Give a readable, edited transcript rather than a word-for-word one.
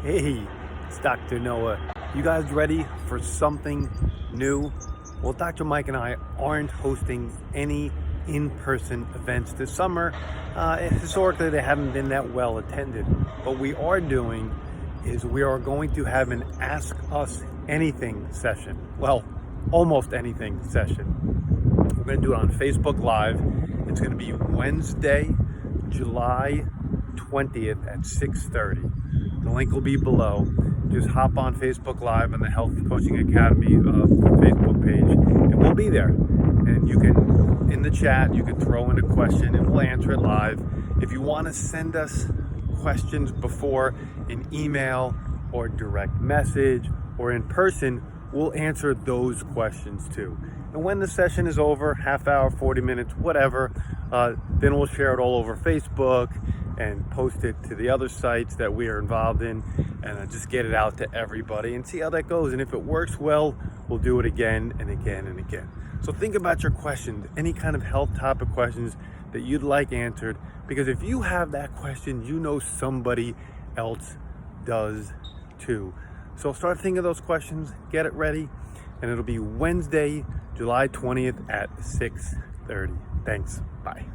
Hey, it's Dr. Noah. You guys ready for something new? Well, Dr. Mike and I aren't hosting any in-person events this summer. Historically, they haven't been that well attended. What we are doing is we are going to have an Ask Us Anything session. Well, almost anything session. We're going to do it on Facebook Live. It's going to be Wednesday, July 20th at 6:30. The link will be below. Just hop on Facebook Live on the Health Coaching Academy Facebook page, and we'll be there. And you can, in the chat, you can throw in a question and we'll answer it live. If you want to send us questions before in email or direct message or in person, we'll answer those questions too. And when the session is over, half hour, 40 minutes, whatever, then we'll share it all over Facebook and post it to the other sites that we are involved in, and just get it out to everybody and see how that goes. And if it works well, we'll do it again and again and again. So think about your questions, any kind of health topic questions that you'd like answered, because if you have that question, you know somebody else does too. So start thinking of those questions, get it ready, and it'll be Wednesday, July 20th at 6:30. Thanks. Bye.